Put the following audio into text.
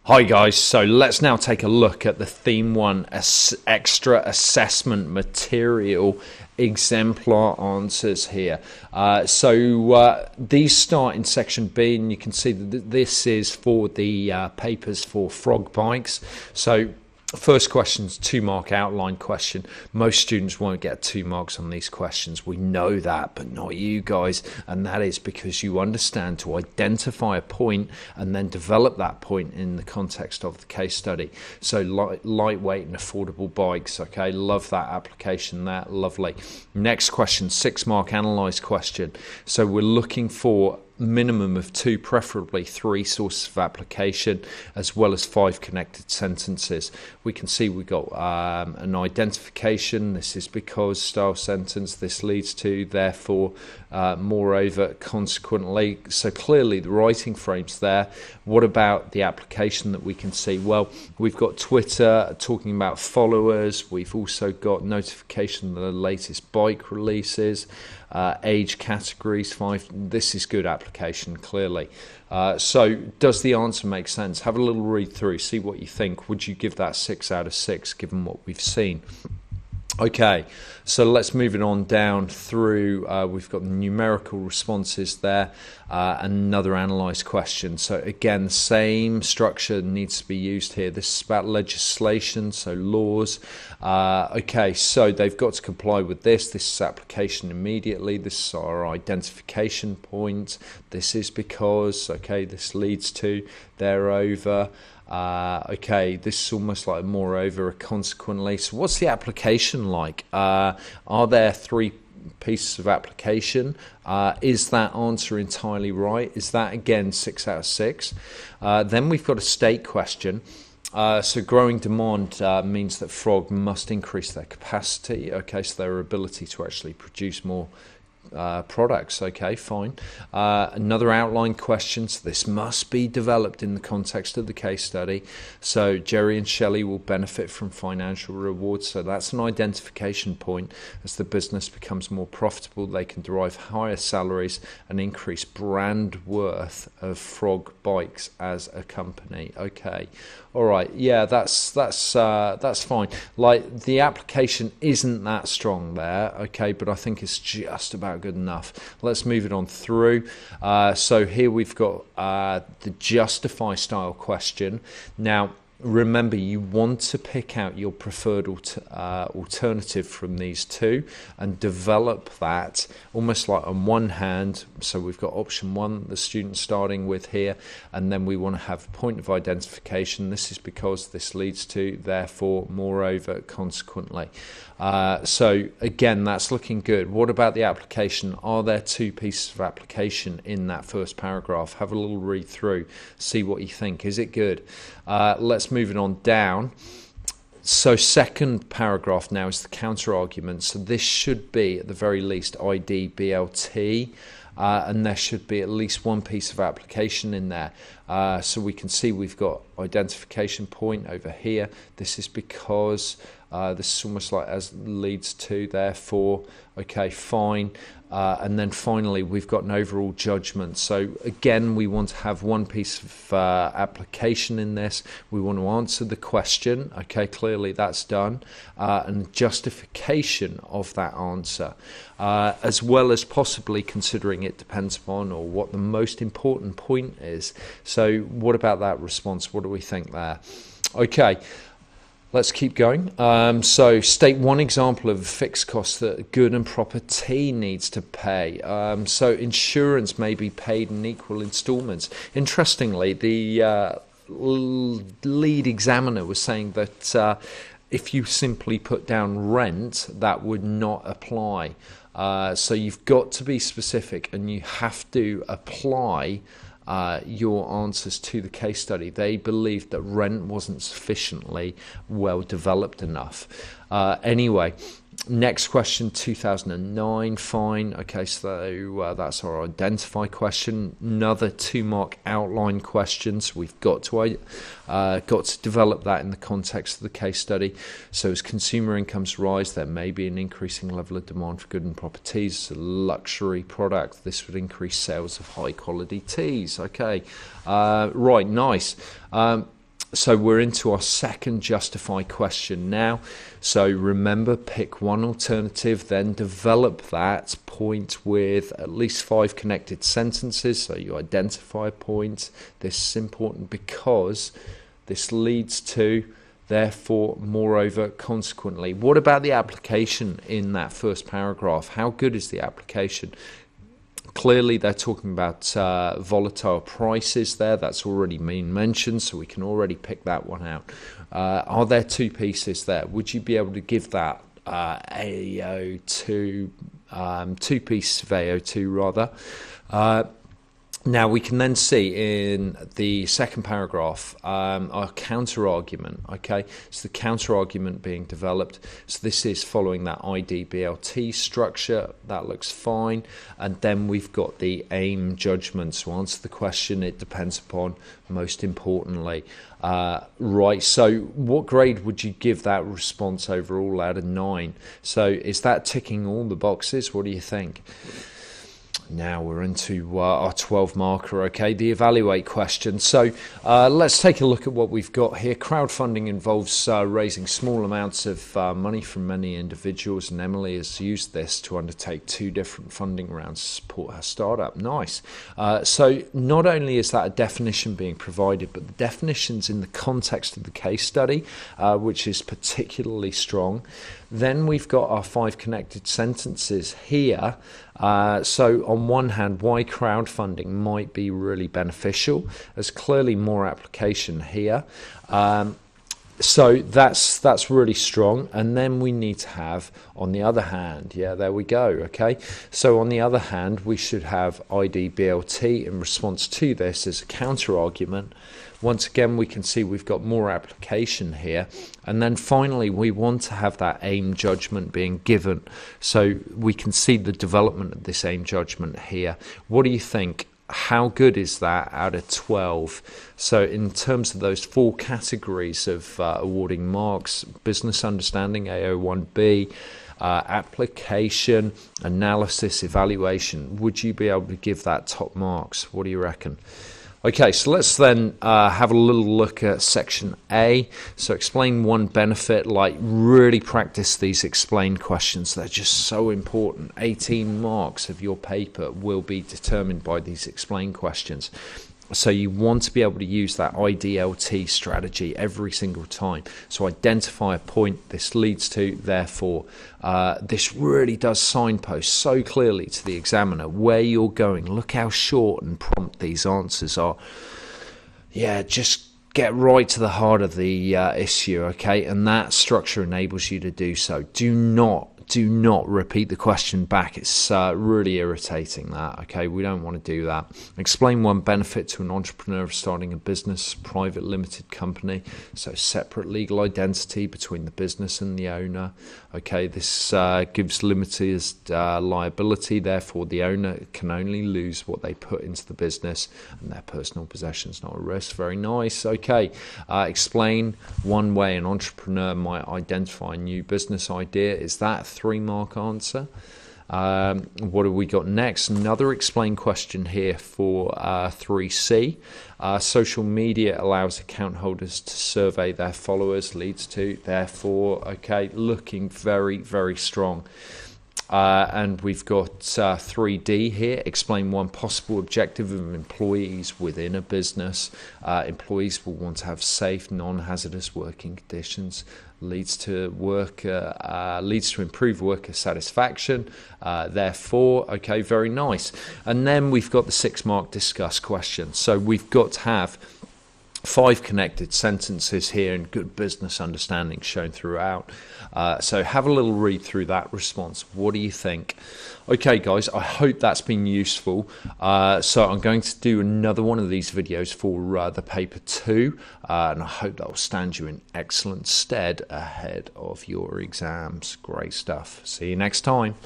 Hi guys, so let's now take a look at the Theme 1 extra assessment material exemplar answers here. These start in section B, and you can see that this is for the papers for frog bikes. So first question's 2-mark outline question. Most students won't get 2 marks on these questions. We know that, but not you guys. And that is because you understand to identify a point and then develop that point in the context of the case study. So lightweight and affordable bikes. Okay, love that application there. Lovely. Next question, 6-mark analyze question. So we're looking for minimum of 2, preferably 3 sources of application, as well as 5 connected sentences. We can see we got an identification. This is because style sentence. This leads to, therefore, moreover, consequently. So clearly the writing frame's there. What about the application that we can see? Well, we've got Twitter talking about followers. We've also got notification of the latest bike releases. Age categories 5. This is good application, clearly. So does the answer make sense? Have a little read through, see what you think. Would you give that 6 out of 6 given what we've seen? Okay, so let's move it on down through. We've got the numerical responses there, another analyze question. So again, the same structure needs to be used here. This is about legislation, so laws. Okay, so they've got to comply with this. This is application immediately. This is our identification point. This is because, okay, this leads to, thereover. Okay, this is almost like a moreover, a consequently. So what's the application like? Are there 3 pieces of application? Is that answer entirely right? Is that, again, 6 out of 6? Then we've got a state question. So growing demand means that frog must increase their capacity, okay, so their ability to actually produce more products. Okay, fine. Another outline question. So this must be developed in the context of the case study. So Jerry and Shelley will benefit from financial rewards. So that's an identification point. As the business becomes more profitable, they can derive higher salaries and increase brand worth of Frog Bikes as a company. Okay, all right. Yeah, that's fine. Like, the application isn't that strong there. Okay, but I think it's just about good enough. Let's move it on through. So here we've got the justify style question. Now, remember, you want to pick out your preferred alternative from these 2 and develop that almost like on one hand. So we've got option 1, the student starting with here, and then we want to have a point of identification. This is because this leads to, therefore, moreover, consequently. So again, that's looking good. What about the application? Are there 2 pieces of application in that first paragraph? Have a little read through, see what you think. Is it good? Let's move it on down. So second paragraph now is the counter argument. So this should be at the very least ID, BLT, and there should be at least 1 piece of application in there. So we can see we've got identification point over here. This is because this is almost like as leads to, therefore. Okay, fine. And then finally, we've got an overall judgment. So again, we want to have 1 piece of application in this. We want to answer the question. Okay, clearly that's done. And justification of that answer, as well as possibly considering it depends upon or what the most important point is. So what about that response? What do we think there? Okay. Let's keep going. So state 1 example of a fixed cost that a good and proper T needs to pay. So insurance may be paid in equal instalments. Interestingly, the lead examiner was saying that if you simply put down rent, that would not apply. So you've got to be specific, and you have to apply your answers to the case study. They believed that rent wasn't sufficiently well developed enough. Anyway, next question, 2009, fine. Okay, so that's our identify question. Another 2-mark outline question. So we've got to develop that in the context of the case study. So as consumer incomes rise, there may be an increasing level of demand for good and proper teas. It's a luxury product. This would increase sales of high quality teas. Okay, right, nice. So we're into our second justify question now. So remember, pick one alternative, then develop that point with at least 5 connected sentences. So you identify a point. This is important because this leads to, therefore, moreover, consequently. What about the application in that first paragraph? How good is the application? Clearly, they're talking about volatile prices there. That's already been mentioned, so we can already pick that one out. Are there 2 pieces there? Would you be able to give that AO2, 2-piece of AO2 rather? Now, we can then see in the second paragraph our counter-argument, okay? So the counter-argument being developed. So this is following that IDBLT structure. That looks fine. And then we've got the aim judgment. To answer the question, it depends upon, most importantly. Right, so what grade would you give that response overall out of 9? So is that ticking all the boxes? What do you think? Now we're into our 12 marker, okay, the evaluate question. So let's take a look at what we've got here. Crowdfunding involves raising small amounts of money from many individuals, and Emily has used this to undertake 2 different funding rounds to support her startup. Nice. So not only is that a definition being provided, but the definition's in the context of the case study, which is particularly strong. Then we've got our 5 connected sentences here. So on one hand, why crowdfunding might be really beneficial. There's clearly more application here. So that's really strong. And then we need to have, on the other hand, yeah, there we go, okay? So on the other hand, we should have IDBLT in response to this as a counter-argument. Once again, we can see we've got more application here. And then finally, we want to have that aim judgment being given. So we can see the development of this aim judgment here. What do you think? How good is that out of 12? So in terms of those 4 categories of awarding marks, business understanding, AO1B, application, analysis, evaluation, would you be able to give that top marks? What do you reckon? Okay, so let's then have a little look at section A. So explain one benefit, like really practice these explain questions. They're just so important. 18 marks of your paper will be determined by these explain questions. So you want to be able to use that IDLT strategy every single time. So identify a point this leads to, therefore. This really does signpost so clearly to the examiner where you're going. Look how short and prompt these answers are. Yeah, just get right to the heart of the issue, okay? And that structure enables you to do so. Do not repeat the question back. It's really irritating that, okay? We don't want to do that. Explain one benefit to an entrepreneur of starting a business, private limited company. So separate legal identity between the business and the owner. Okay, this gives limited liability. Therefore, the owner can only lose what they put into the business and their personal possessions not at risk. Very nice. Okay, explain one way an entrepreneur might identify a new business idea. Is that 3-mark answer? What have we got next? Another explain question here for 3C. Social media allows account holders to survey their followers, leads to, therefore, okay, looking very, very strong. And we've got 3D here. Explain one possible objective of employees within a business. Employees will want to have safe, non-hazardous working conditions. Leads to improved worker satisfaction. Therefore, okay, very nice. And then we've got the 6-mark discuss question. So we've got to have 5 connected sentences here and good business understanding shown throughout. So have a little read through that response. What do you think? Okay, guys, I hope that's been useful. So I'm going to do another one of these videos for the paper 2, and I hope that will stand you in excellent stead ahead of your exams. Great stuff. See you next time.